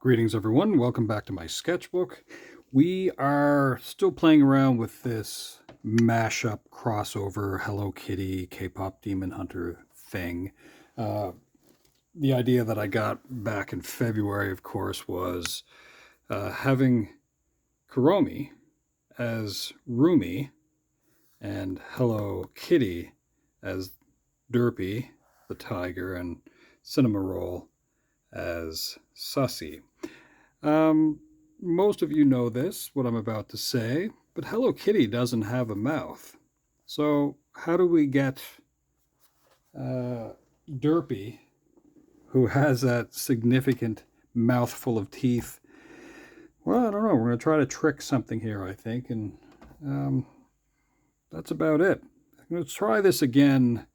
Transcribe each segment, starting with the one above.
Greetings everyone, welcome back to my sketchbook. We are still playing around with this mashup crossover Hello Kitty K-pop Demon Hunter thing. The idea that I got back in February, of course, was having Kuromi as Rumi and Hello Kitty as Derpy, the tiger, and Cinema Roll as Sussy. Most of you know this, what I'm about to say, but Hello Kitty doesn't have a mouth. So how do we get Derpy, who has that significant mouthful of teeth? Well, I don't know. We're going to try to trick something here, I think, and that's about it. I'm going to try this again,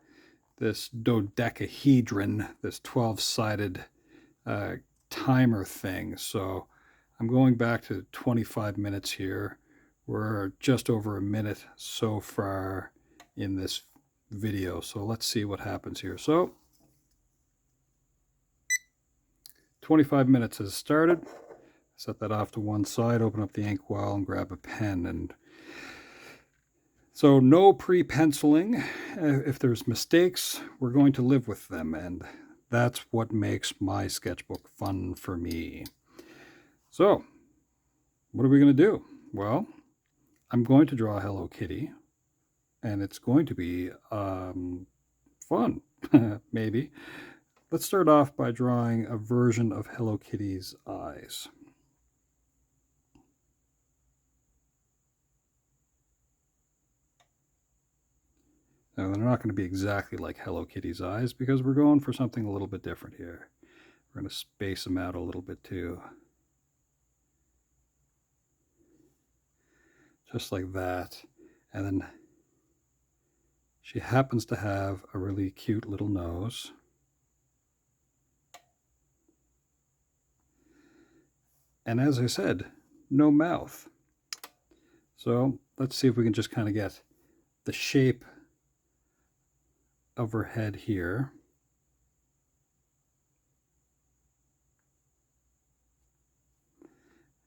this dodecahedron, this 12-sided timer thing. So I'm going back to 25 minutes here. We're just over a minute so far in this video. So let's see what happens here. So 25 minutes has started. Set that off to one side, open up the inkwell and grab a pen. And so no pre-penciling. If there's mistakes, we're going to live with them. And that's what makes my sketchbook fun for me. So what are we going to do? Well, I'm going to draw Hello Kitty, and it's going to be fun, maybe. Let's start off by drawing a version of Hello Kitty's eyes. Now, they're not going to be exactly like Hello Kitty's eyes because we're going for something a little bit different here. We're going to space them out a little bit too. Just like that. And then she happens to have a really cute little nose. And as I said, no mouth. So let's see if we can just kind of get the shape of her head here.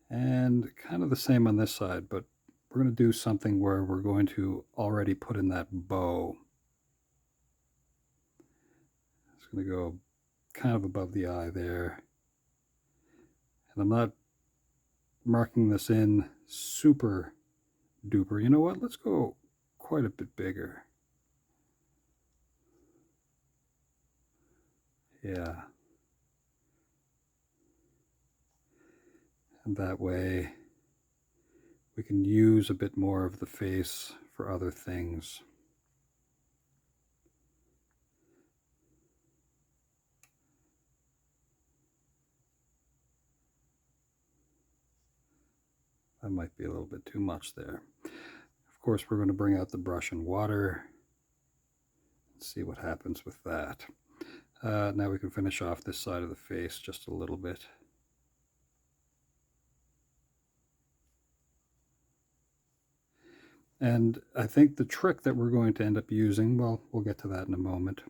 And kind of the same on this side, but we're going to do something where we're going to already put in that bow. It's going to go kind of above the eye there. And I'm not marking this in super duper. You know what? Let's go quite a bit bigger. Yeah. And that way we can use a bit more of the face for other things. That might be a little bit too much there. Of course, we're going to bring out the brush and water. Let's see what happens with that. Now we can finish off this side of the face just a little bit. And I think the trick that we're going to end up using, well, we'll get to that in a moment.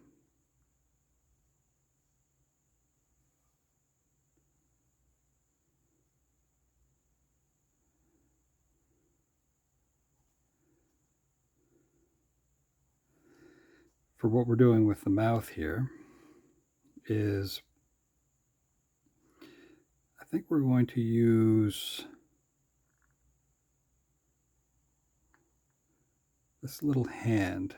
For what we're doing with the mouth here is, I think we're going to use this little hand.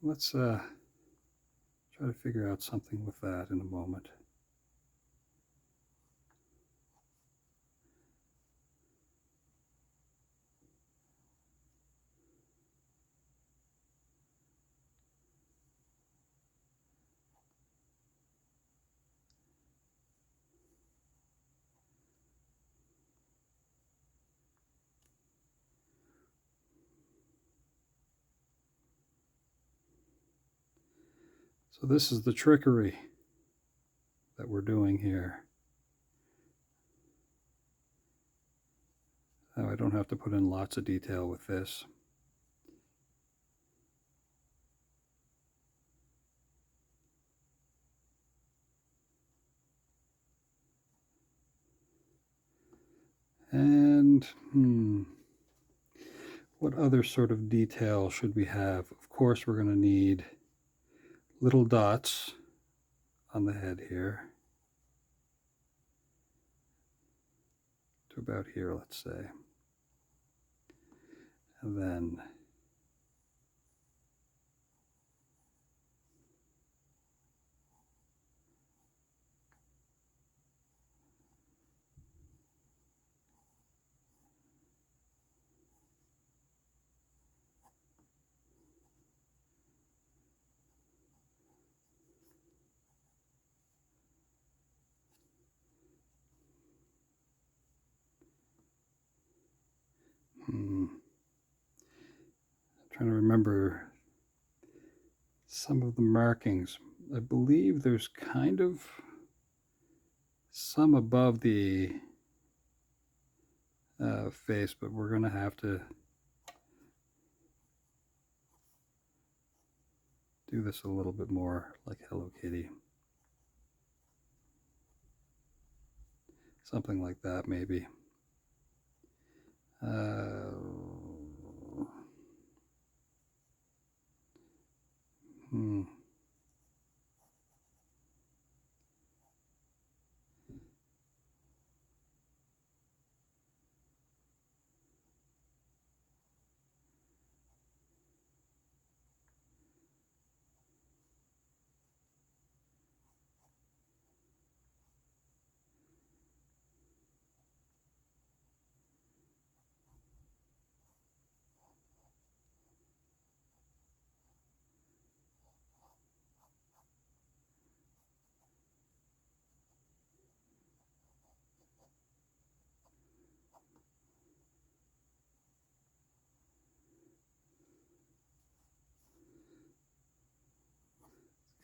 Let's try to figure out something with that in a moment. So this is the trickery that we're doing here. Now I don't have to put in lots of detail with this. And what other sort of detail should we have? Of course, we're going to need little dots on the head here to about here, let's say. And then trying to remember some of the markings. I believe there's kind of some above the face, but we're going to have to do this a little bit more like Hello Kitty. Something like that, maybe.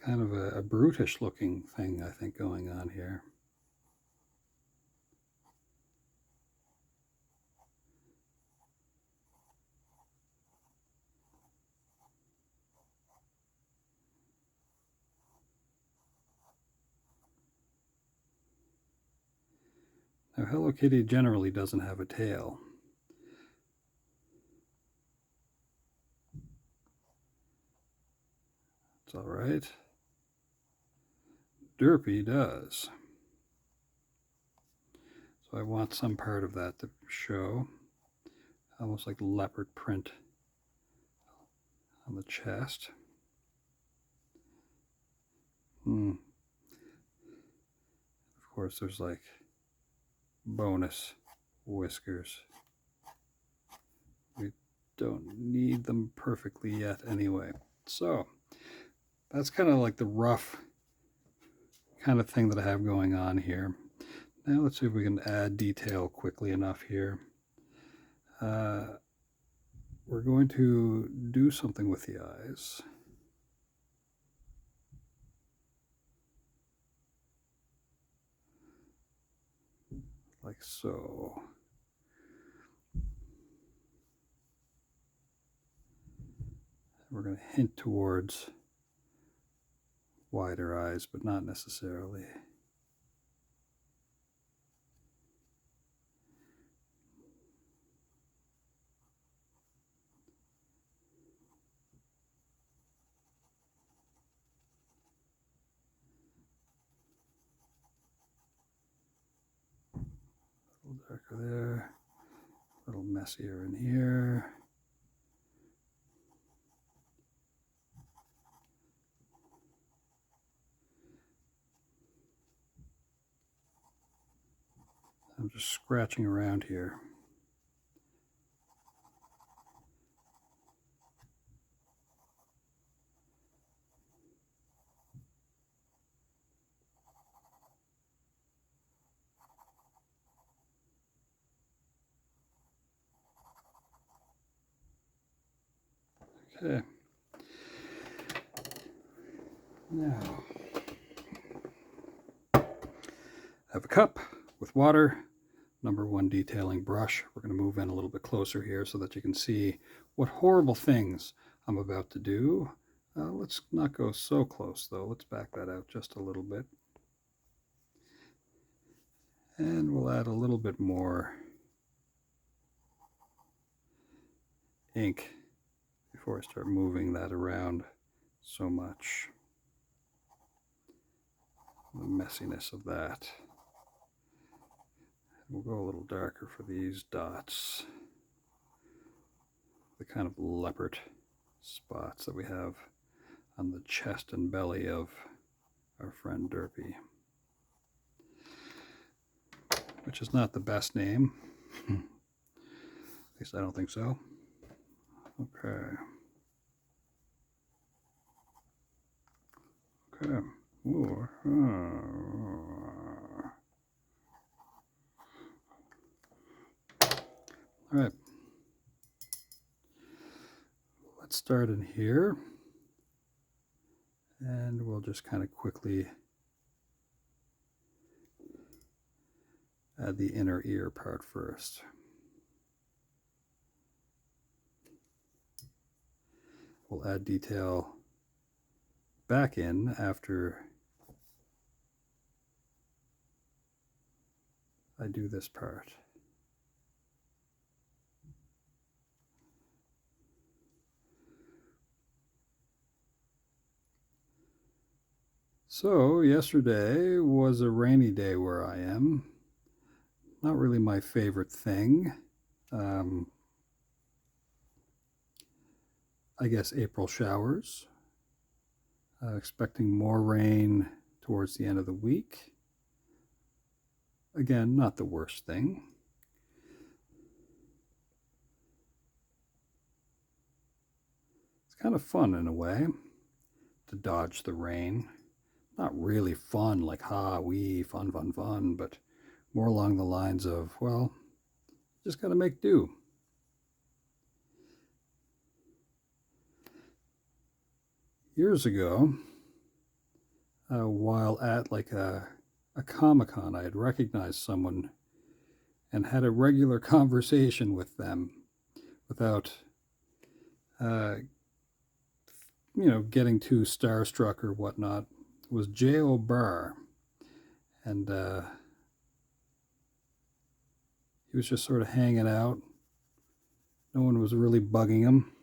Kind of a brutish looking thing, I think, going on here. Now, Hello Kitty generally doesn't have a tail. It's all right. Derpy does. So I want some part of that to show. Almost like leopard print on the chest. Of course, there's like bonus whiskers. We don't need them perfectly yet anyway. So that's kind of like the rough kind of thing that I have going on here. Now let's see if we can add detail quickly enough here. We're going to do something with the eyes. Like so. We're going to hint towards wider eyes, but not necessarily. A little darker there, a little messier in here. I'm just scratching around here. Okay. Now, I have a cup with water, #1 detailing brush. We're going to move in a little bit closer here so that you can see what horrible things I'm about to do. Let's not go so close though. Let's back that out just a little bit. And we'll add a little bit more ink before I start moving that around so much. The messiness of that. We'll go a little darker for these dots. The kind of leopard spots that we have on the chest and belly of our friend Derpy. Which is not the best name. At least I don't think so. Okay. Okay. Ooh. All right. Let's start in here. And we'll just kind of quickly add the inner ear part first. We'll add detail back in after I do this part. So yesterday was a rainy day where I am. Not really my favorite thing. I guess April showers. Expecting more rain towards the end of the week. Again, not the worst thing. It's kind of fun in a way to dodge the rain. Not really fun like wee, fun, fun, fun, but more along the lines of, well, just gotta make do. Years ago, while at like a Comic-Con, I had recognized someone and had a regular conversation with them without, getting too starstruck or whatnot. It was J.O. Barr, and he was just sort of hanging out. No one was really bugging him.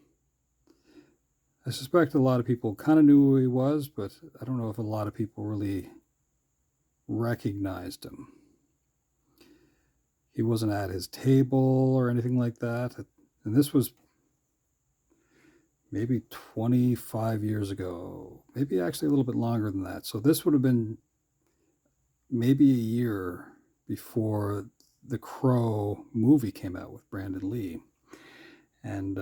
I suspect a lot of people kind of knew who he was, but I don't know if a lot of people really recognized him. He wasn't at his table or anything like that. And this was maybe 25 years ago, maybe actually a little bit longer than that. So this would have been maybe a year before the Crow movie came out with Brandon Lee. And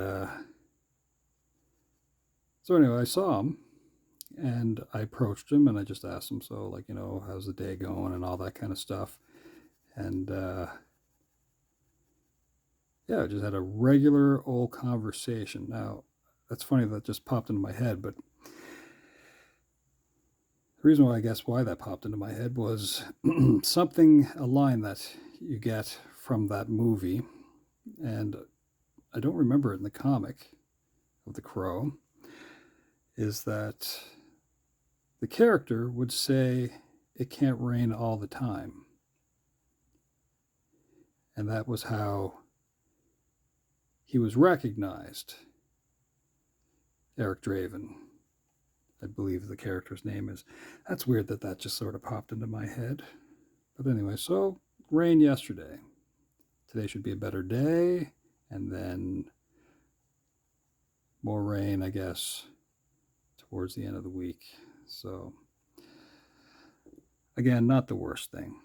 so anyway, I saw him and I approached him and I just asked him, so like, how's the day going and all that kind of stuff. And yeah, I just had a regular old conversation. Now, that's funny that just popped into my head, but the reason why that popped into my head was a line that you get from that movie, and I don't remember it in the comic of The Crow, is that the character would say, "It can't rain all the time." And that was how he was recognized. Eric Draven, I believe the character's name is. That's weird that just sort of popped into my head. But anyway, so rain yesterday. Today should be a better day. And then more rain, I guess, towards the end of the week. So, again, not the worst thing.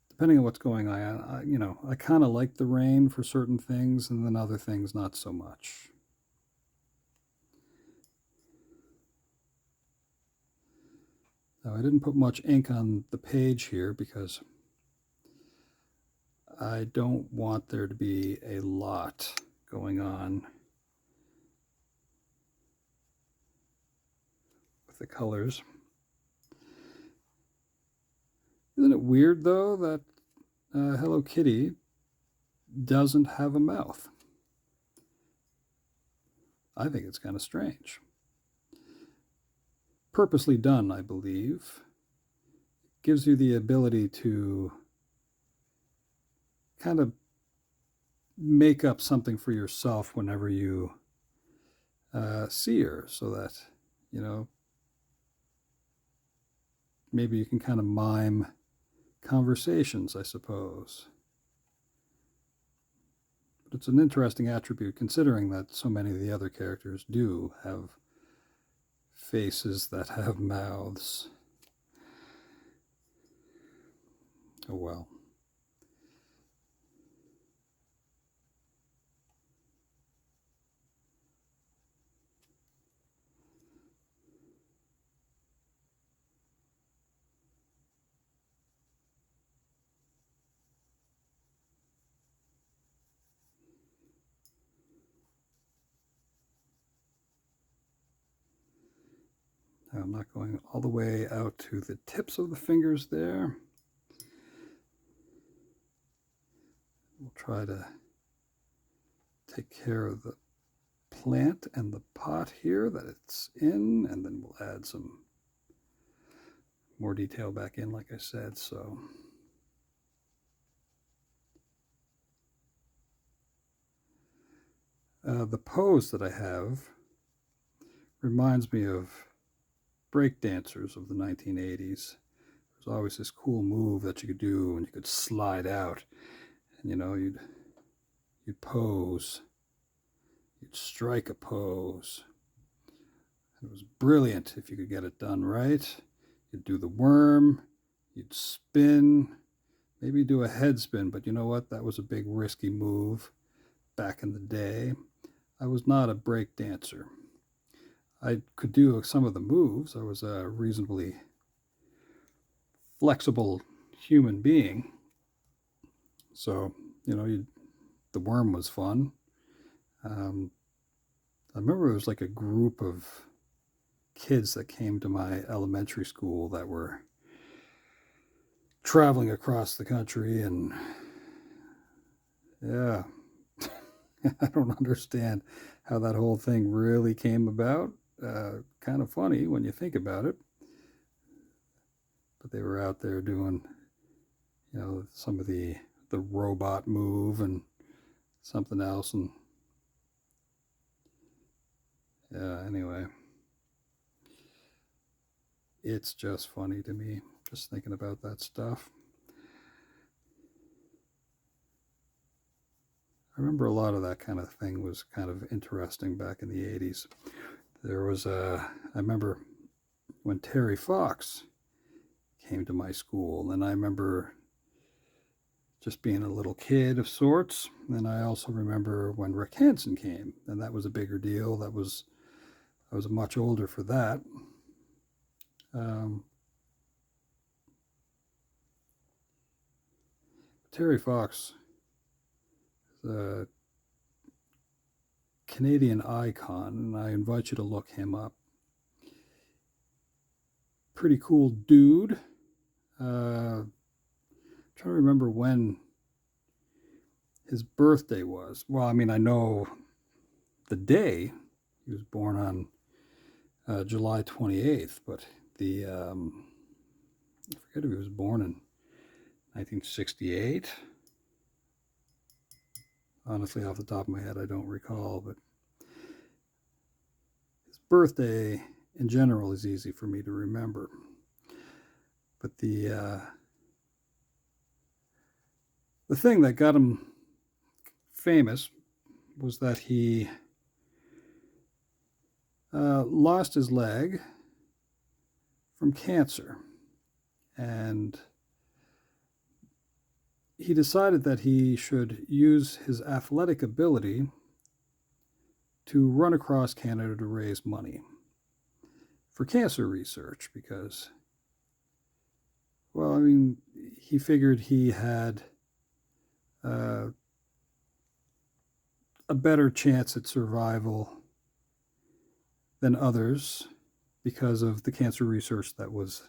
Depending on what's going on, I kind of like the rain for certain things, and then other things not so much. Now, I didn't put much ink on the page here because I don't want there to be a lot going on with the colors. Isn't it weird, though, that Hello Kitty doesn't have a mouth? I think it's kind of strange. Purposely done, I believe. Gives you the ability to kind of make up something for yourself whenever you see her, so that, you know, maybe you can kind of mime conversations, I suppose. But it's an interesting attribute, considering that so many of the other characters do have faces that have mouths. Oh well. I'm not going all the way out to the tips of the fingers there. We'll try to take care of the plant and the pot here that it's in, and then we'll add some more detail back in, like I said. So the pose that I have reminds me of break dancers of the 1980s. There's always this cool move that you could do, and you could slide out, and you know, you'd pose, you'd strike a pose. It was brilliant if you could get it done right. You'd do the worm, you'd spin, maybe do a head spin, but you know what? That was a big risky move back in the day. I was not a break dancer. I could do some of the moves. I was a reasonably flexible human being. So, you know, the worm was fun. I remember it was like a group of kids that came to my elementary school that were traveling across the country, and yeah, I don't understand how that whole thing really came about. Kind of funny when you think about it. But they were out there doing, you know, some of the robot move and something else, and yeah, anyway, it's just funny to me just thinking about that stuff. I remember a lot of that kind of thing was kind of interesting back in the 80s. There was I remember when Terry Fox came to my school, and I remember just being a little kid of sorts. And I also remember when Rick Hansen came, and that was a bigger deal. I was much older for that. Terry Fox is a Canadian icon, and I invite you to look him up. Pretty cool dude. Trying to remember when his birthday was. Well, I mean, I know the day. He was born on July 28th, but I forget if he was born in 1968. Honestly, off the top of my head, I don't recall, but his birthday in general is easy for me to remember. But the thing that got him famous was that he lost his leg from cancer, and he decided that he should use his athletic ability to run across Canada to raise money for cancer research, because, well, I mean, he figured he had a better chance at survival than others because of the cancer research that was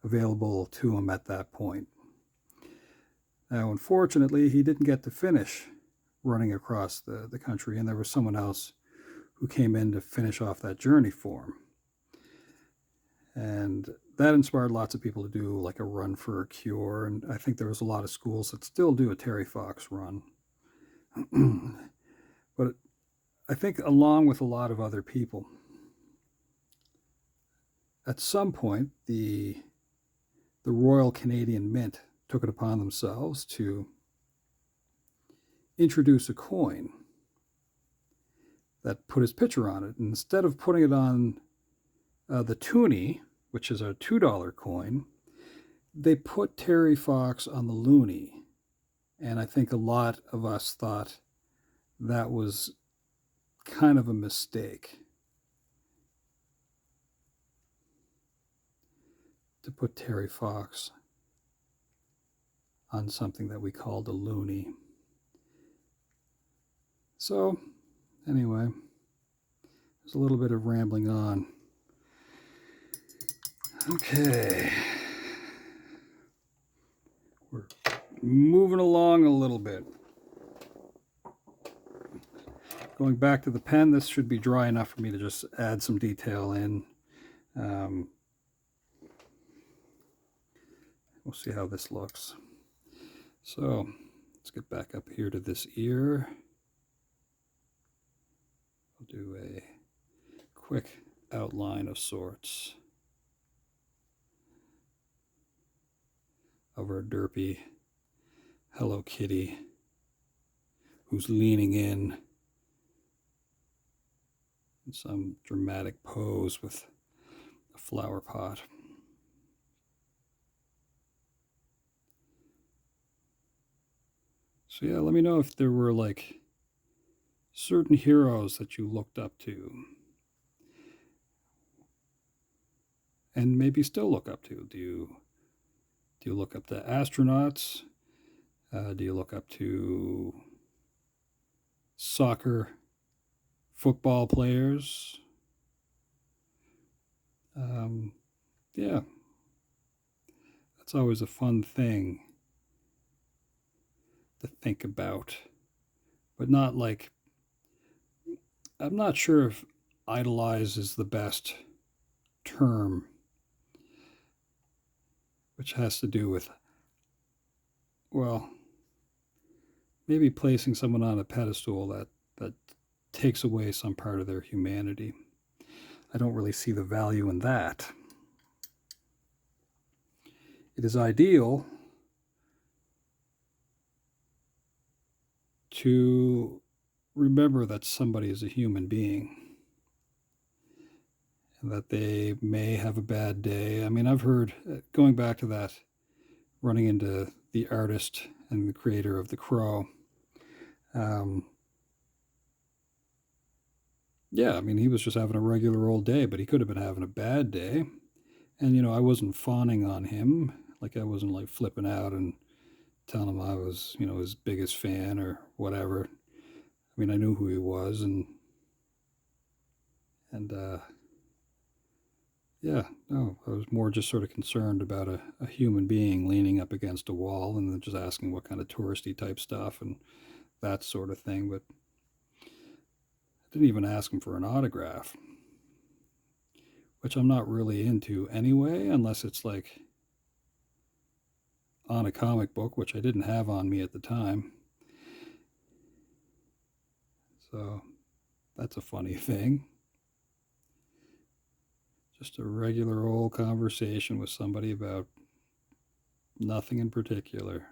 available to him at that point. Now, unfortunately, he didn't get to finish running across the country, and there was someone else who came in to finish off that journey for him. And that inspired lots of people to do like a run for a cure, and I think there was a lot of schools that still do a Terry Fox run. But I think, along with a lot of other people, at some point the Royal Canadian Mint took it upon themselves to introduce a coin that put his picture on it. And instead of putting it on the toonie, which is a $2 coin, they put Terry Fox on the loonie. And I think a lot of us thought that was kind of a mistake to put Terry Fox on something that we called a loonie. So, anyway, there's a little bit of rambling on. Okay. We're moving along a little bit. Going back to the pen, this should be dry enough for me to just add some detail in. We'll see how this looks. So let's get back up here to this ear. I'll do a quick outline of sorts of our Derpy Hello Kitty, who's leaning in some dramatic pose with a flower pot. So yeah, let me know if there were like certain heroes that you looked up to and maybe still look up to. Do you look up to astronauts? Do you look up to soccer, football players? Yeah, that's always a fun thing to think about, but not like, I'm not sure if idolize is the best term, which has to do with, well, maybe placing someone on a pedestal that takes away some part of their humanity. I don't really see the value in that. It is ideal to remember that somebody is a human being and that they may have a bad day. I mean, I've heard, going back to that, running into the artist and the creator of The Crow, yeah, I mean, he was just having a regular old day, but he could have been having a bad day. And, I wasn't fawning on him. Like, I wasn't like flipping out and telling him I was, his biggest fan or whatever. I mean, I knew who he was, and yeah, no, I was more just sort of concerned about a human being leaning up against a wall and then just asking what kind of touristy type stuff and that sort of thing. But I didn't even ask him for an autograph, which I'm not really into anyway, unless it's like on a comic book, which I didn't have on me at the time. So that's a funny thing. Just a regular old conversation with somebody about nothing in particular.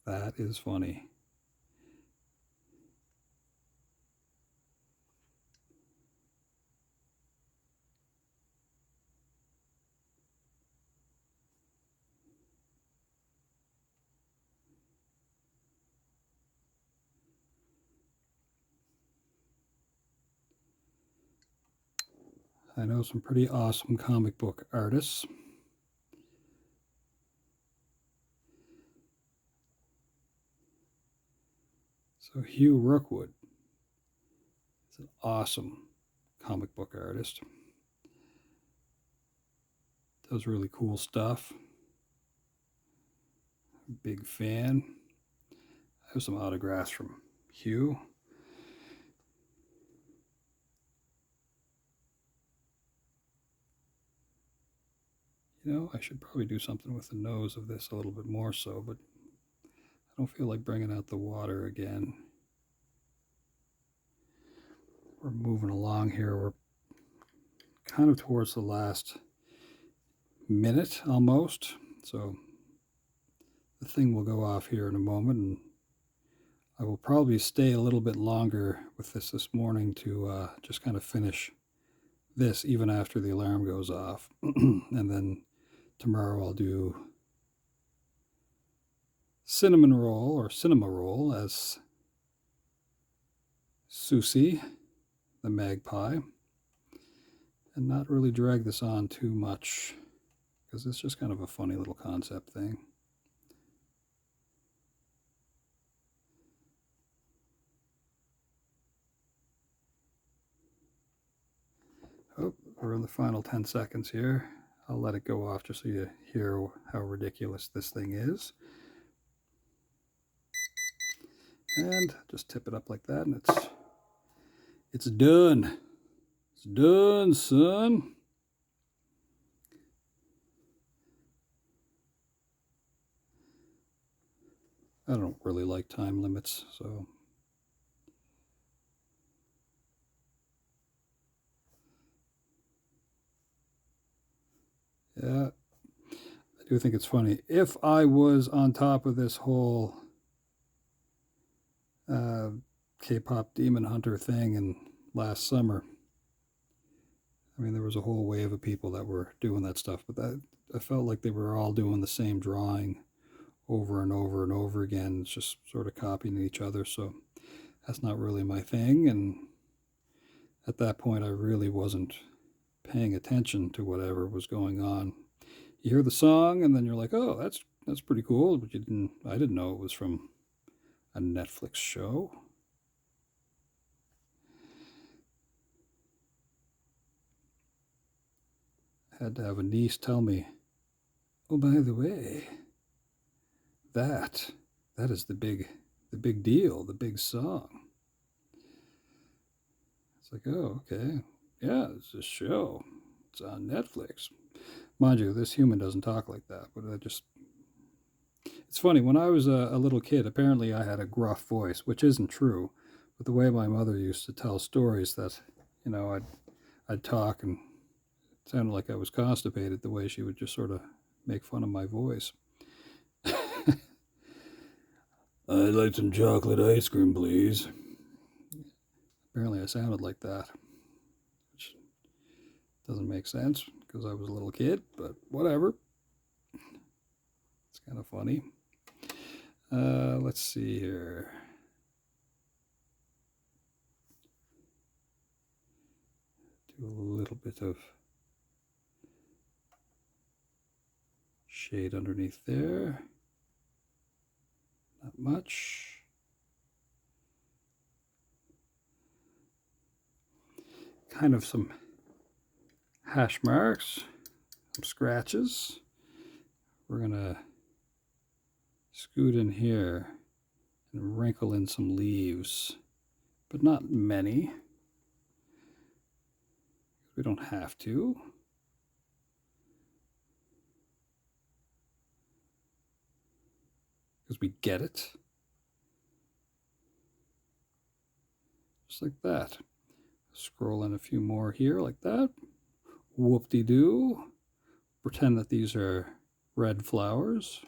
That is funny. I know some pretty awesome comic book artists. So Hugh Rookwood is an awesome comic book artist. Does really cool stuff. Big fan. I have some autographs from Hugh. You know, I should probably do something with the nose of this a little bit more so, but I don't feel like bringing out the water again. We're moving along here. We're kind of towards the last minute almost. So the thing will go off here in a moment, and I will probably stay a little bit longer with this morning to just kind of finish this even after the alarm goes off. And then tomorrow I'll do cinnamon roll or cinema roll as Susie, the magpie, and not really drag this on too much because it's just kind of a funny little concept thing. Oh, we're in the final 10 seconds here. I'll let it go off just so you hear how ridiculous this thing is. And just tip it up like that, and it's done. It's done, son. I don't really like time limits, so yeah, I do think it's funny. If I was on top of this whole K-pop Demon Hunter thing in last summer, I mean, there was a whole wave of people that were doing that stuff, but that I felt like they were all doing the same drawing over and over and over again. It's just sort of copying each other, so that's not really my thing. And at that point, I really wasn't paying attention to whatever was going on. You hear the song, and then you're like, "Oh, that's pretty cool," but I didn't know it was from a Netflix show. I had to have a niece tell me, "Oh, by the way, that is the big deal, the big song." It's like, oh, okay, yeah, it's a show. It's on Netflix. Mind you, this human doesn't talk like that, but it's funny. When I was a little kid, apparently I had a gruff voice, which isn't true. But the way my mother used to tell stories that, you know, I'd talk and it sounded like I was constipated the way she would just sort of make fun of my voice. I'd like some chocolate ice cream, please. Apparently I sounded like that, which doesn't make sense because I was a little kid, but whatever. It's kind of funny. Let's see here. Do a little bit of shade underneath there. Not much. Kind of some hash marks, some scratches. We're gonna scoot in here and wrinkle in some leaves, but not many. We don't have to. Because we get it. Just like that. Scroll in a few more here like that. Whoop-de-doo. Pretend that these are red flowers.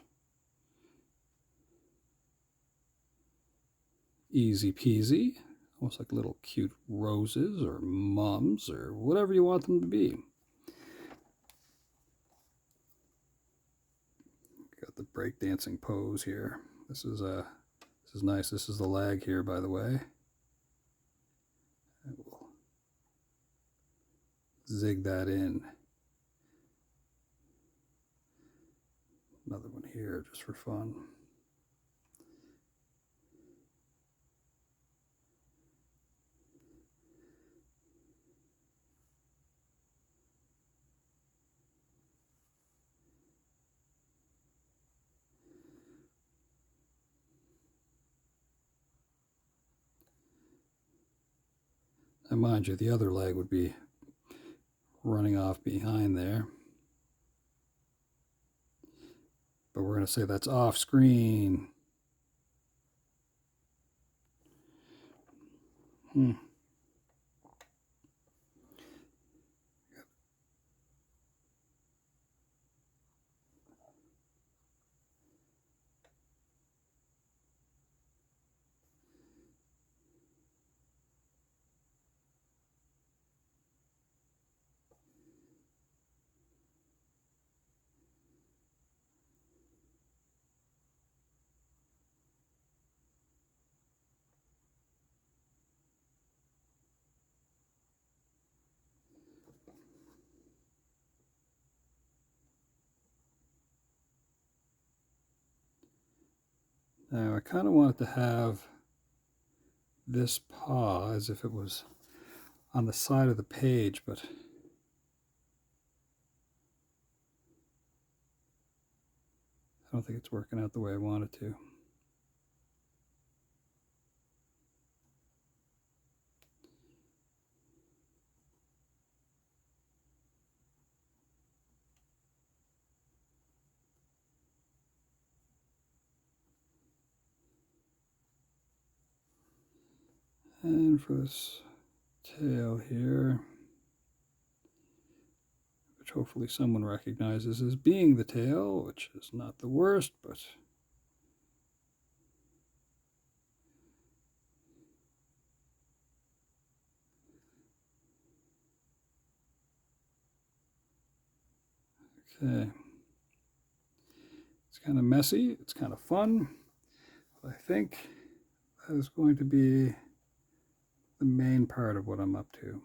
Easy peasy. Almost like little cute roses or mums or whatever you want them to be. Got the breakdancing pose here. This is nice. This is the lag here, by the way. And we'll zig that in. Another one here just for fun. And mind you, the other leg would be running off behind there. but we're going to say that's off screen. Now I kind of want it to have this paw as if it was on the side of the page, but I don't think it's working out the way I want it to. And for this tail here, which hopefully someone recognizes as being the tail, which is not the worst, but okay. It's kind of messy, it's kind of fun, but I think that is going to be the main part of what I'm up to.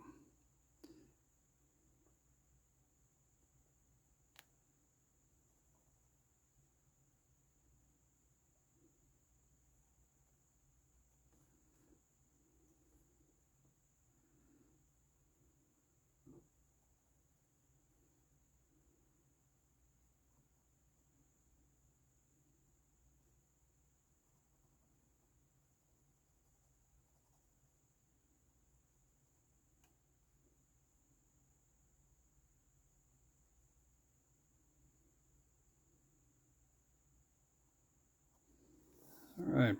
All right,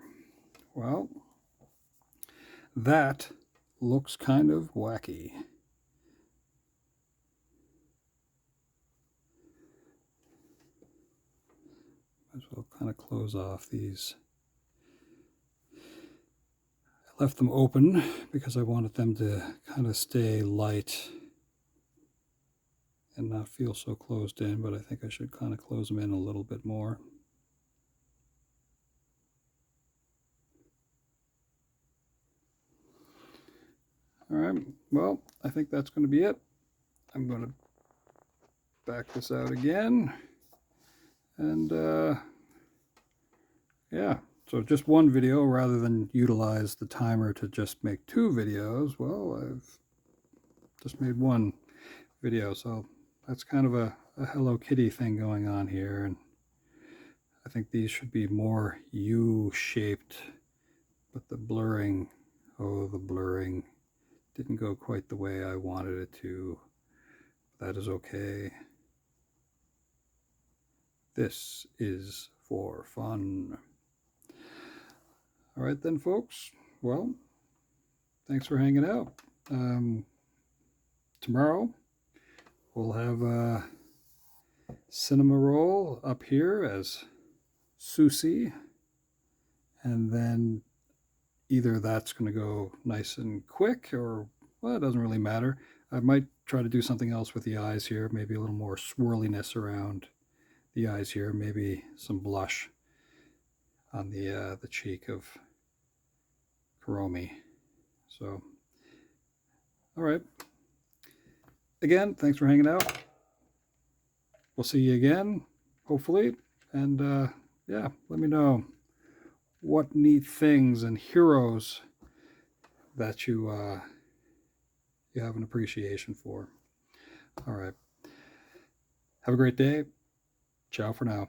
well, that looks kind of wacky. Might as well kind of close off these. I left them open because I wanted them to kind of stay light and not feel so closed in, but I think I should kind of close them in a little bit more. All right, well, I think that's going to be it. I'm going to back this out again. And yeah, so just one video rather than utilize the timer to just make 2 videos. Well, I've just made 1 video, so that's kind of a Hello Kitty thing going on here. And I think these should be more U-shaped, but the blurring, oh, the blurring didn't go quite the way I wanted it to. That is okay. This is for fun. All right then, folks. Well, thanks for hanging out. Tomorrow we'll have a cinema roll up here as Susie, and then either that's going to go nice and quick, or, well, it doesn't really matter. I might try to do something else with the eyes here, maybe a little more swirliness around the eyes here, maybe some blush on the cheek of Kuromi. So, all right. Again, thanks for hanging out. We'll see you again, hopefully. And yeah, let me know what neat things and heroes that you have an appreciation for. All right. Have a great day. Ciao for now.